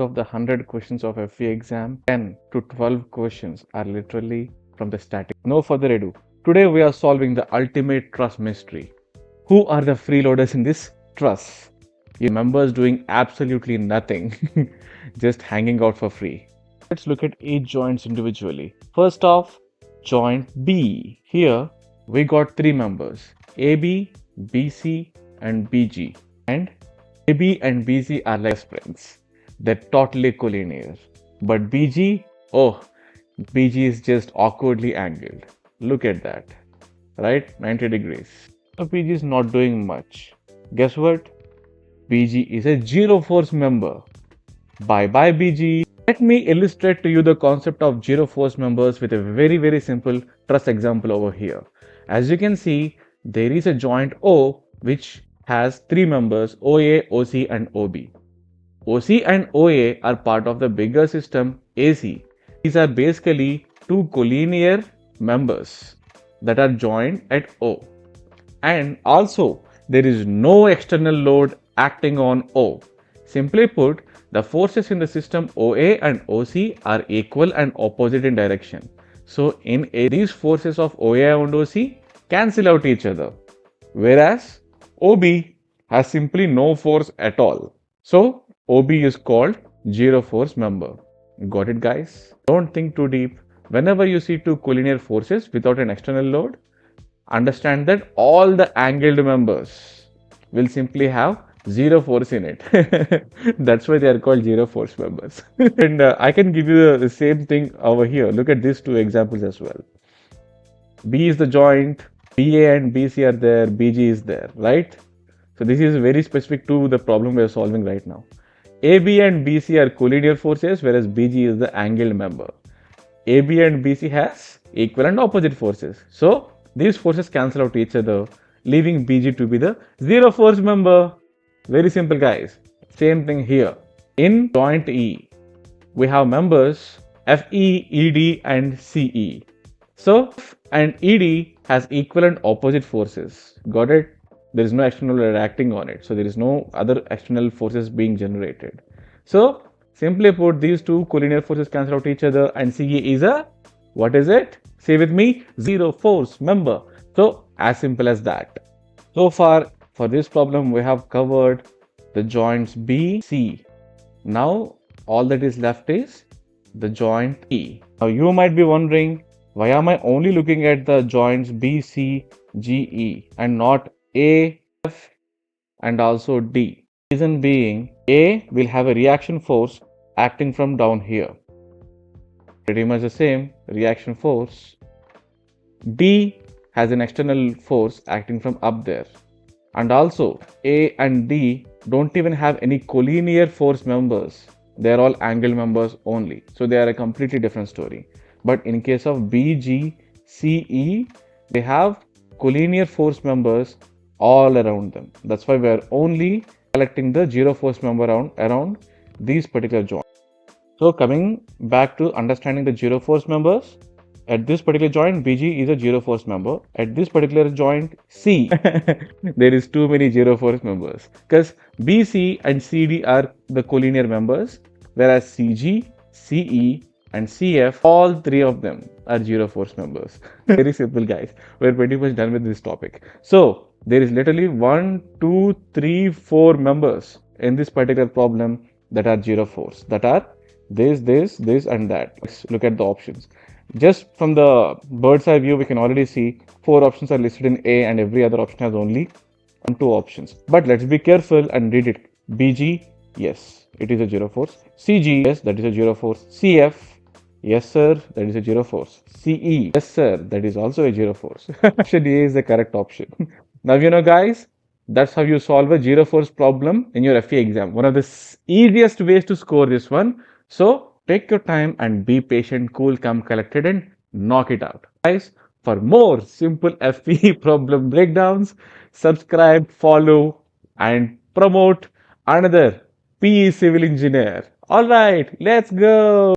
of the 100 questions of FE exam, 10 to 12 questions are literally from the static. No further ado, today we are solving the ultimate truss mystery. Who are the freeloaders in this truss? You members doing absolutely nothing, just hanging out for free. Let's look at each joints individually. First off, joint B. Here we got three members, AB, BC and BG. And AB and BC are like friends. They're totally collinear. But BG, oh, BG is just awkwardly angled. Look at that, right? 90 degrees. So BG is not doing much. Guess what? BG is a zero force member. Bye bye BG. Let me illustrate to you the concept of zero force members with a very simple truss example over here. As you can see, there is a joint O which has three members OA, OC and OB. OC and OA are part of the bigger system AC. These are basically two collinear members that are joined at O. And also, there is no external load acting on O. Simply put, the forces in the system OA and OC are equal and opposite in direction. So, in A, these forces of OA and OC cancel out each other. Whereas, OB has simply no force at all. So, OB is called zero force member. Got it, guys? Don't think too deep. Whenever you see two collinear forces without an external load, understand that all the angled members will simply have zero force in it. That's why they are called zero force members. And I can give you the same thing over here. Look at these two examples as well. B is the joint, BA and BC are there, BG is there, right? So this is very specific to the problem we are solving right now. AB and BC are collinear forces, whereas BG is the angled member. AB and BC has equal and opposite forces. So these forces cancel out each other, leaving BG to be the zero force member. Very simple, guys. Same thing here. In joint E, we have members FE, ED and CE. So F and ED has equal and opposite forces. Got it? There is no external load acting on it. So there is no other external forces being generated. So simply put, these two collinear forces cancel out each other and CE is a, what is it? Say with me, zero force member. So as simple as that. So far for this problem, we have covered the joints B, C. Now all that is left is the joint E. Now you might be wondering, why am I only looking at the joints B, C, G, E and not A, F and also D? Reason being, A will have a reaction force acting from down here. Pretty much the same reaction force. D has an external force acting from up there. And also, A and D don't even have any collinear force members. They are all angled members only. So they are a completely different story. But in case of B, G, C, E, they have collinear force members all around them. That's why we are only collecting the zero force member around these particular joints. So coming back to understanding the zero force members, at this particular joint, BG is a zero force member. At this particular joint, C, there is too many zero force members because BC and CD are the collinear members, whereas CG, CE and CF, all three of them are zero force members. Very simple, guys. We're pretty much done with this topic. So there is literally 1, 2, 3, 4 members in this particular problem that are zero force, that are this and that. Let's look at the options. Just from the bird's eye view, we can already see 4 options are listed in A and every other option has only 2 options. But let's be careful and read it. BG, yes, it is a zero force. CG, yes, that is a zero force. CF, yes sir, that is a zero force. CE, yes sir, that is also a zero force. Option A is the correct option. Now you know, guys, that's how you solve a zero force problem in your FE exam. One of the easiest ways to score this one. So take your time and be patient, cool, calm, collected and knock it out. Guys, for more simple FE problem breakdowns, subscribe, follow and promote another PE civil engineer. Alright, let's go.